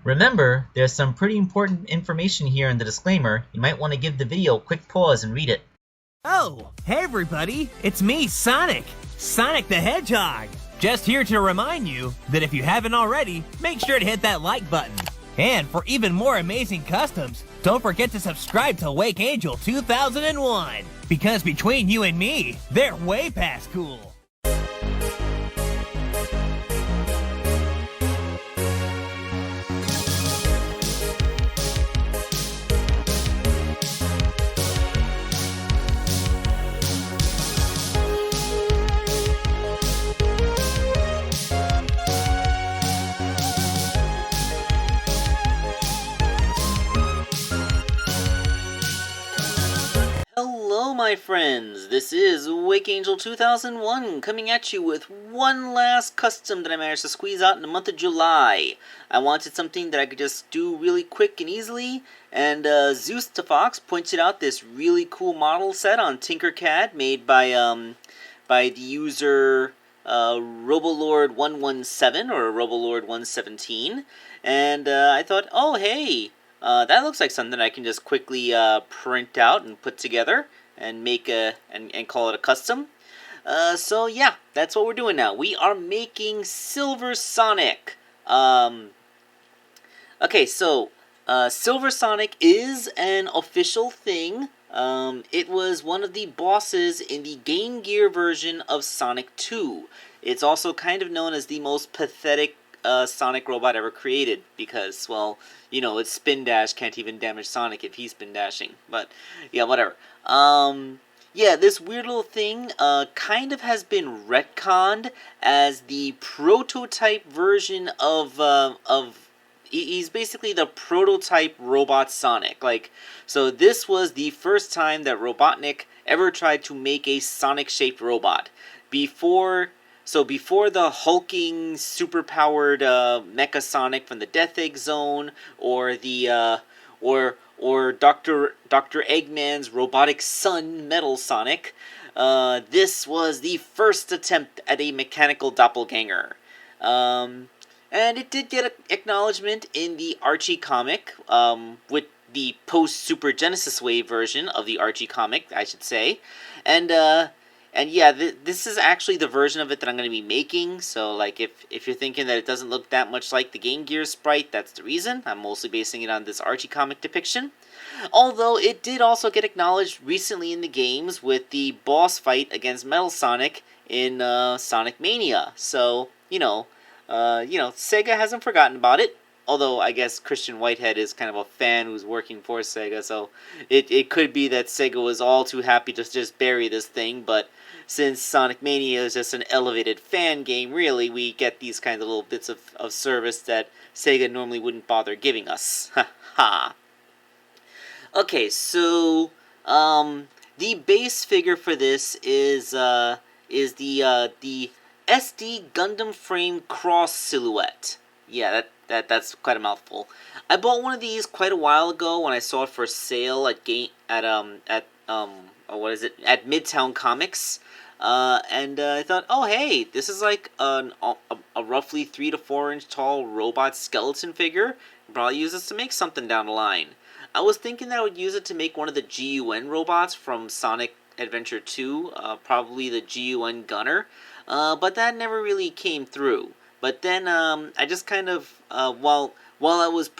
Remember, there's some pretty important information here in the disclaimer. You might want to give the video a quick pause and read it. Oh, hey everybody, it's me, Sonic! Sonic the Hedgehog! Just here to remind you that if you haven't already, make sure to hit that like button. And for even more amazing customs, don't forget to subscribe to Wake Angel 2001! Because between you and me, they're way past cool! Hello my friends, this is Wake Angel 2001 coming at you with one last custom that I managed to squeeze out in the month of July. I wanted something that I could just do really quick and easily, and Zeus to Fox pointed out this really cool model set on Tinkercad made by the user Robolord117 or Robolord117, and I thought, oh hey, that looks like something I can just quickly print out and put together and make and call it a custom. So yeah, that's what we're doing now. We are making Silver Sonic. Okay, so Silver Sonic is an official thing. It was one of the bosses in the Game Gear version of Sonic 2. It's also kind of known as the most pathetic Sonic robot ever created because, well, you know, its spin dash can't even damage Sonic if he's spin dashing. But yeah, whatever. Yeah, this weird little thing kind of has been retconned as the prototype version of he's basically the prototype robot Sonic. Like, so this was the first time that Robotnik ever tried to make a Sonic-shaped robot. Before the hulking, superpowered Mecha Sonic from the Death Egg Zone, or the or Dr. Eggman's robotic son, Metal Sonic, this was the first attempt at a mechanical doppelganger. And it did get acknowledgement in the Archie comic, with the post-Super Genesis Wave version of the Archie comic, I should say. And yeah, this is actually the version of it that I'm going to be making, so like if you're thinking that it doesn't look that much like the Game Gear sprite, that's the reason. I'm mostly basing it on this Archie comic depiction. Although it did also get acknowledged recently in the games with the boss fight against Metal Sonic in Sonic Mania. So, Sega hasn't forgotten about it. Although, I guess Christian Whitehead is kind of a fan who's working for Sega, so it could be that Sega was all too happy to just bury this thing, but since Sonic Mania is just an elevated fan game, really, we get these kinds of little bits of service that Sega normally wouldn't bother giving us. Ha ha. Okay, so, the base figure for this is the SD Gundam Frame Cross Silhouette. Yeah, that's quite a mouthful. I bought one of these quite a while ago when I saw it for sale at Midtown Comics, and I thought, oh hey, this is like a roughly 3 to 4 inch tall robot skeleton figure. I'll probably use this to make something down the line. I was thinking that I would use it to make one of the GUN robots from Sonic Adventure 2, probably the GUN Gunner, but that never really came through. But then I just kind of, while I was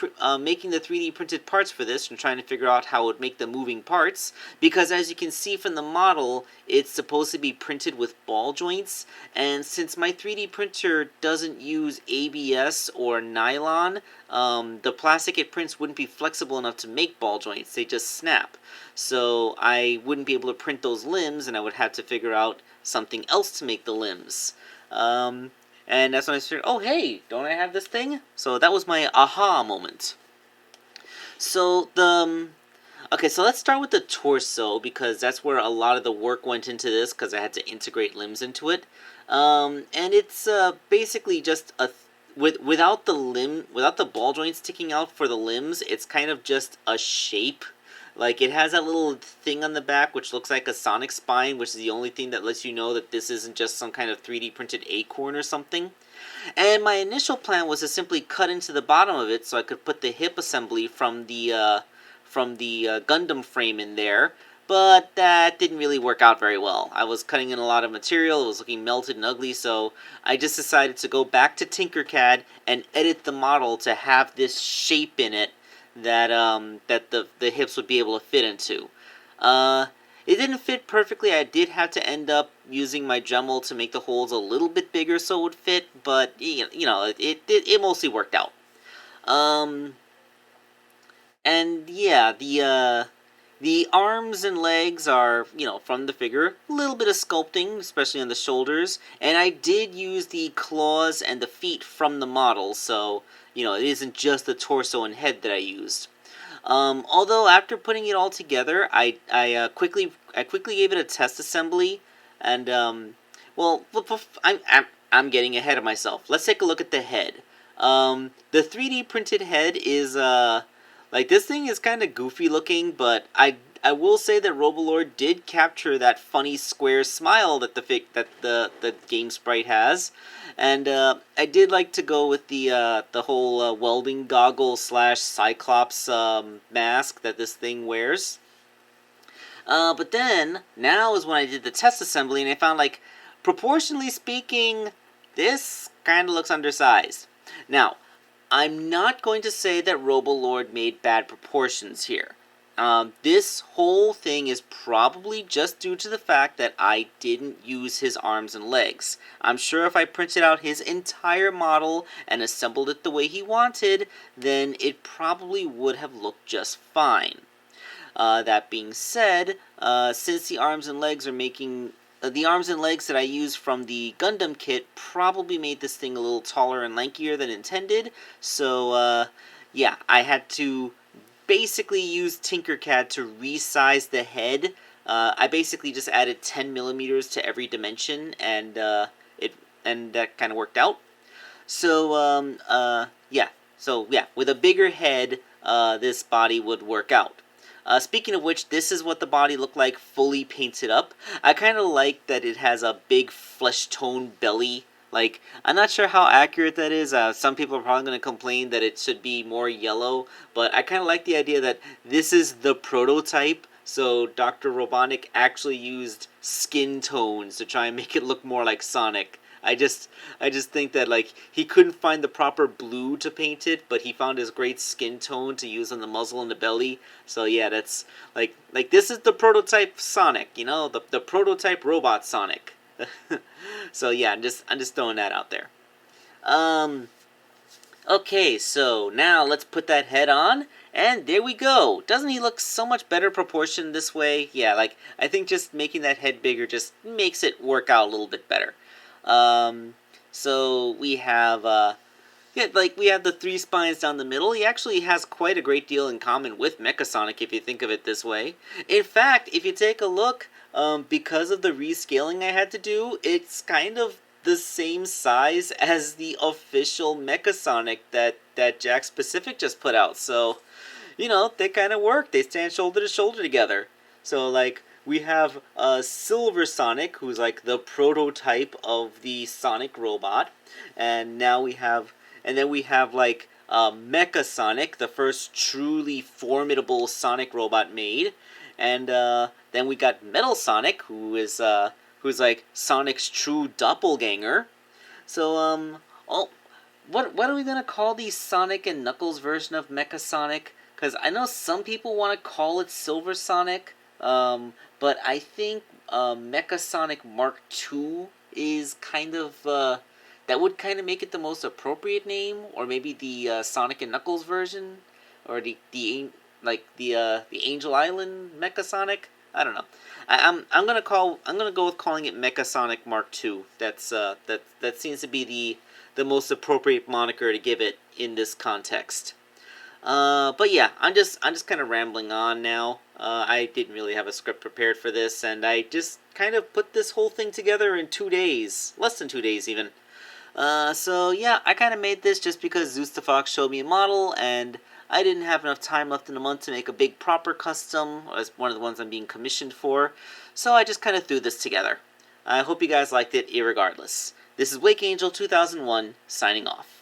making the 3D printed parts for this and trying to figure out how it would make the moving parts, because as you can see from the model, it's supposed to be printed with ball joints, and since my 3D printer doesn't use ABS or nylon, the plastic it prints wouldn't be flexible enough to make ball joints, they just snap. So I wouldn't be able to print those limbs, and I would have to figure out something else to make the limbs. And that's when I figured, oh hey, don't I have this thing? So that was my aha moment. So okay, so let's start with the torso, because that's where a lot of the work went into this, because I had to integrate limbs into it. And it's basically just without the ball joints sticking out for the limbs, it's kind of just a shape. Like, it has that little thing on the back which looks like a Sonic spine, which is the only thing that lets you know that this isn't just some kind of 3D printed acorn or something. And my initial plan was to simply cut into the bottom of it so I could put the hip assembly from the Gundam frame in there, but that didn't really work out very well. I was cutting in a lot of material, it was looking melted and ugly, so I just decided to go back to Tinkercad and edit the model to have this shape in it that the hips would be able to fit into. It didn't fit perfectly. I did have to end up using my Dremel to make the holes a little bit bigger so it would fit, but it mostly worked out. And yeah, the arms and legs are, from the figure, a little bit of sculpting, especially on the shoulders, and I did use the claws and the feet from the model, so, it isn't just the torso and head that I used. Although after putting it all together, I quickly gave it a test assembly, and I'm getting ahead of myself. Let's take a look at the head. The 3D printed head is this thing is kind of goofy looking, but I will say that Robolord did capture that funny square smile that the game sprite has, and I did like to go with the whole welding goggle / Cyclops mask that this thing wears. But then now is when I did the test assembly, and I found proportionally speaking, this kind of looks undersized. Now, I'm not going to say that Robolord made bad proportions here. This whole thing is probably just due to the fact that I didn't use his arms and legs. I'm sure if I printed out his entire model and assembled it the way he wanted, then it probably would have looked just fine. That being said, since the arms and legs that I used from the Gundam kit probably made this thing a little taller and lankier than intended, so yeah, I had to basically use Tinkercad to resize the head. I basically just added 10 millimeters to every dimension, and that kind of worked out. So yeah, with a bigger head, this body would work out. Speaking of which, this is what the body looked like fully painted up. I kind of like that it has a big flesh tone belly. I'm not sure how accurate that is. Some people are probably going to complain that it should be more yellow, but I kind of like the idea that this is the prototype, so Dr. Robotnik actually used skin tones to try and make it look more like Sonic. I just think that he couldn't find the proper blue to paint it, but he found his great skin tone to use on the muzzle and the belly. So yeah, that's this is the prototype Sonic, the prototype robot Sonic. So yeah, I'm just throwing that out there. Okay, so now let's put that head on, and there we go. Doesn't he look so much better proportioned this way? Yeah, I think just making that head bigger just makes it work out a little bit better. So we have we have the 3 spines down the middle. He actually has quite a great deal in common with Mechasonic if you think of it this way. In fact, if you take a look, because of the rescaling I had to do, it's kind of the same size as the official Mechasonic that Jakks Pacific just put out. So, they kind of work. They stand shoulder to shoulder together. So, we have Silver Sonic, who's the prototype of the Sonic robot, and then we have Mecha Sonic, the first truly formidable Sonic robot made, and then we got Metal Sonic, who's Sonic's true doppelganger. So what are we gonna call the Sonic and Knuckles version of Mecha Sonic? Because I know some people want to call it Silver Sonic. But I think Mecha Sonic Mark II is kind of that would kind of make it the most appropriate name, or maybe the Sonic and Knuckles version, or the Angel Island Mecha Sonic. I don't know. I'm gonna go with calling it Mecha Sonic Mark II. That seems to be the most appropriate moniker to give it in this context. But yeah, I'm just kind of rambling on now. I didn't really have a script prepared for this, and I just kind of put this whole thing together in 2 days. Less than 2 days, even. So yeah, I kind of made this just because Zeus the Fox showed me a model, and I didn't have enough time left in the month to make a big proper custom, as one of the ones I'm being commissioned for, so I just kind of threw this together. I hope you guys liked it, irregardless. This is Wake Angel 2001, signing off.